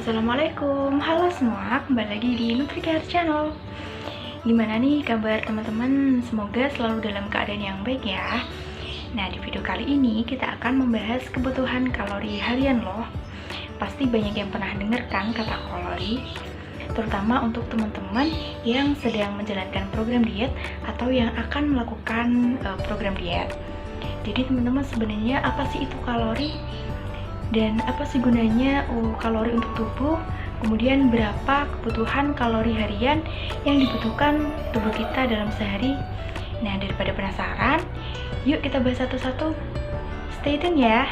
Assalamualaikum, halo semua, kembali lagi di NutriCare Channel. Gimana nih kabar teman-teman? Semoga selalu dalam keadaan yang baik ya. Nah, di video kali ini kita akan membahas kebutuhan kalori harian loh. Pasti banyak yang pernah dengar kan kata kalori, terutama untuk teman-teman yang sedang menjalankan program diet atau yang akan melakukan program diet. Jadi teman-teman, sebenarnya apa sih itu kalori? Dan apa sih gunanya kalori untuk tubuh? Kemudian berapa kebutuhan kalori harian yang dibutuhkan tubuh kita dalam sehari? Nah, daripada penasaran, yuk kita bahas satu-satu. Stay tune ya.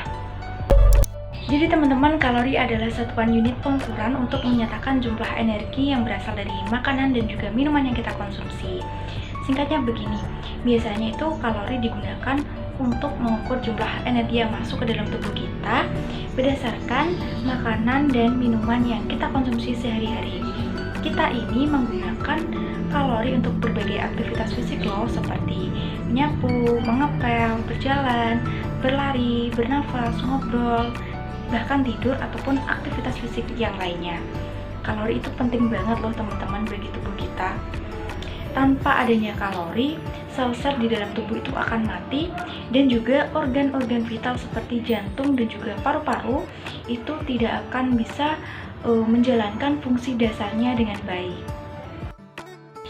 Jadi teman-teman, kalori adalah satuan unit pengukuran untuk menyatakan jumlah energi yang berasal dari makanan dan juga minuman yang kita konsumsi. Singkatnya begini, biasanya itu kalori digunakan untuk mengukur jumlah energi yang masuk ke dalam tubuh kita berdasarkan makanan dan minuman yang kita konsumsi sehari-hari. Kita ini menggunakan kalori untuk berbagai aktivitas fisik loh, seperti menyapu, mengepel, berjalan, berlari, bernafas, ngobrol, bahkan tidur ataupun aktivitas fisik yang lainnya. Kalori itu penting banget loh teman-teman bagi tubuh kita. Tanpa adanya kalori, sel-sel di dalam tubuh itu akan mati, dan juga organ-organ vital seperti jantung dan juga paru-paru itu tidak akan bisa menjalankan fungsi dasarnya dengan baik.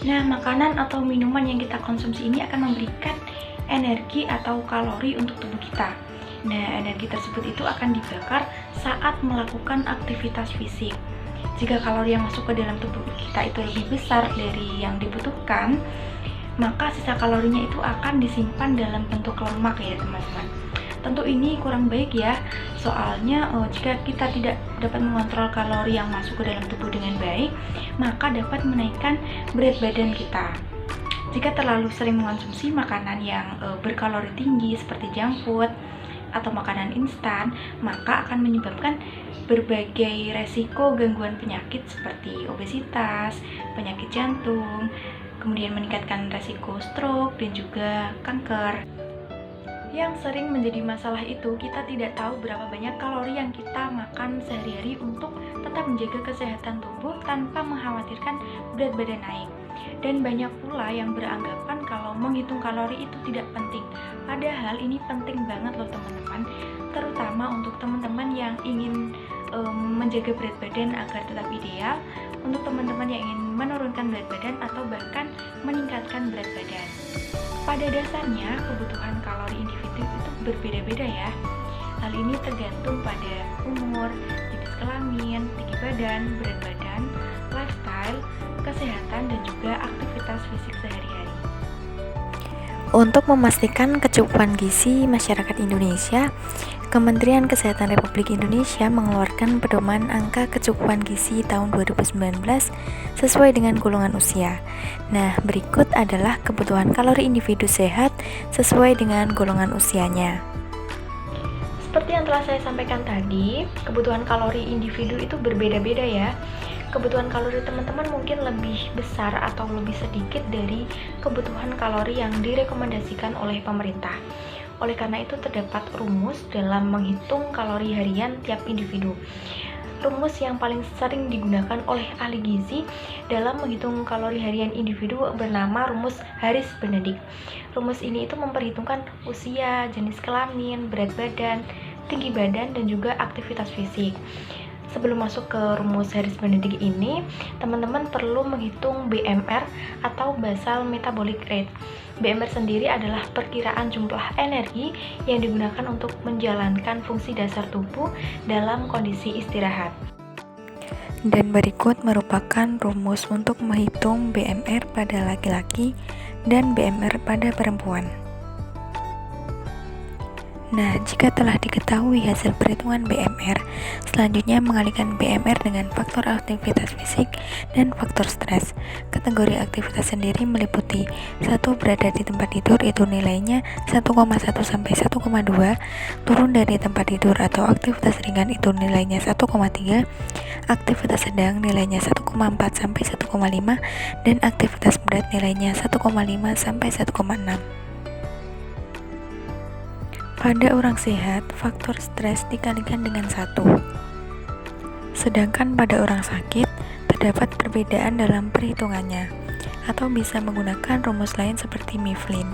Nah, makanan atau minuman yang kita konsumsi ini akan memberikan energi atau kalori untuk tubuh kita. Nah, energi tersebut itu akan dibakar saat melakukan aktivitas fisik. Jika kalori yang masuk ke dalam tubuh kita itu lebih besar dari yang dibutuhkan, maka sisa kalorinya itu akan disimpan dalam bentuk lemak ya teman-teman. Tentu ini kurang baik ya, soalnya jika kita tidak dapat mengontrol kalori yang masuk ke dalam tubuh dengan baik, maka dapat menaikkan berat badan kita. Jika terlalu sering mengonsumsi makanan yang berkalori tinggi seperti junk food atau makanan instan, maka akan menyebabkan berbagai resiko gangguan penyakit seperti obesitas, penyakit jantung, kemudian meningkatkan resiko stroke dan juga kanker. Yang sering menjadi masalah itu kita tidak tahu berapa banyak kalori yang kita makan sehari-hari untuk tetap menjaga kesehatan tubuh tanpa mengkhawatirkan berat badan naik. Dan banyak pula yang beranggapan kalau menghitung kalori itu tidak penting. Padahal ini penting banget loh teman-teman, terutama untuk teman-teman yang ingin menjaga berat badan agar tetap ideal, untuk teman-teman yang ingin menurunkan berat badan atau bahkan meningkatkan berat badan. Pada dasarnya kebutuhan kalori individu itu berbeda-beda ya. Hal ini tergantung pada umur, jenis kelamin, tinggi badan, berat badan, lifestyle, kesehatan, dan juga aktivitas fisik sehari-hari. Untuk memastikan kecukupan gizi masyarakat Indonesia, Kementerian Kesehatan Republik Indonesia mengeluarkan pedoman angka kecukupan gizi tahun 2019 sesuai dengan golongan usia. Nah, berikut adalah kebutuhan kalori individu sehat sesuai dengan golongan usianya. Seperti yang telah saya sampaikan tadi, kebutuhan kalori individu itu berbeda-beda ya. Kebutuhan kalori teman-teman mungkin lebih besar atau lebih sedikit dari kebutuhan kalori yang direkomendasikan oleh pemerintah. Oleh karena itu terdapat rumus dalam menghitung kalori harian tiap individu. Rumus yang paling sering digunakan oleh ahli gizi dalam menghitung kalori harian individu bernama rumus Harris-Benedict. Rumus ini itu memperhitungkan usia, jenis kelamin, berat badan, tinggi badan, dan juga aktivitas fisik. Sebelum masuk ke rumus Harris-Benedict ini, teman-teman perlu menghitung BMR atau basal metabolic rate. BMR sendiri adalah perkiraan jumlah energi yang digunakan untuk menjalankan fungsi dasar tubuh dalam kondisi istirahat. Dan berikut merupakan rumus untuk menghitung BMR pada laki-laki dan BMR pada perempuan. Nah, jika telah diketahui hasil perhitungan BMR, selanjutnya mengalihkan BMR dengan faktor aktivitas fisik dan faktor stres. Kategori aktivitas sendiri meliputi 1. Berada di tempat tidur, itu nilainya 1,1 sampai 1,2, turun dari tempat tidur atau aktivitas ringan itu nilainya 1,3, aktivitas sedang nilainya 1,4 sampai 1,5, dan aktivitas berat nilainya 1,5 sampai 1,6. Pada orang sehat, faktor stres dikalikan dengan 1. Sedangkan pada orang sakit, terdapat perbedaan dalam perhitungannya, atau bisa menggunakan rumus lain seperti Mifflin.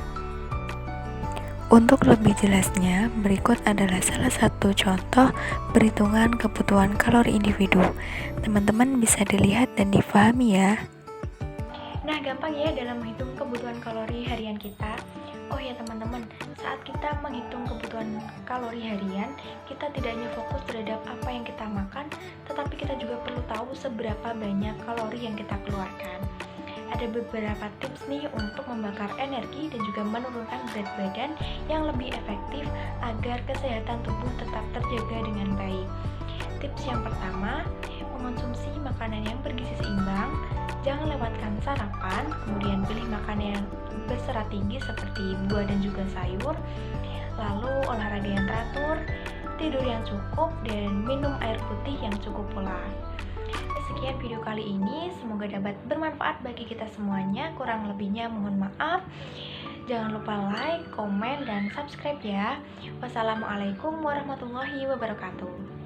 Untuk lebih jelasnya, berikut adalah salah satu contoh perhitungan kebutuhan kalori individu. Teman-teman bisa dilihat dan difahami ya. Nah, gampang ya dalam menghitung kebutuhan kalori harian kita. Oh ya teman-teman, saat kita menghitung kebutuhan kalori harian, kita tidak hanya fokus terhadap apa yang kita makan, tetapi kita juga perlu tahu seberapa banyak kalori yang kita keluarkan. Ada beberapa tips nih untuk membakar energi dan juga menurunkan berat badan yang lebih efektif agar kesehatan tubuh tetap terjaga dengan baik. Tips yang pertama, mengonsumsi makanan yang bergizi seimbang. Jangan lewatkan sarapan, kemudian pilih makanan yang berserat tinggi seperti buah dan juga sayur, lalu olahraga yang teratur, tidur yang cukup, dan minum air putih yang cukup pula. Sekian video kali ini, semoga dapat bermanfaat bagi kita semuanya. Kurang lebihnya mohon maaf. Jangan lupa like, komen, dan subscribe ya. Wassalamualaikum warahmatullahi wabarakatuh.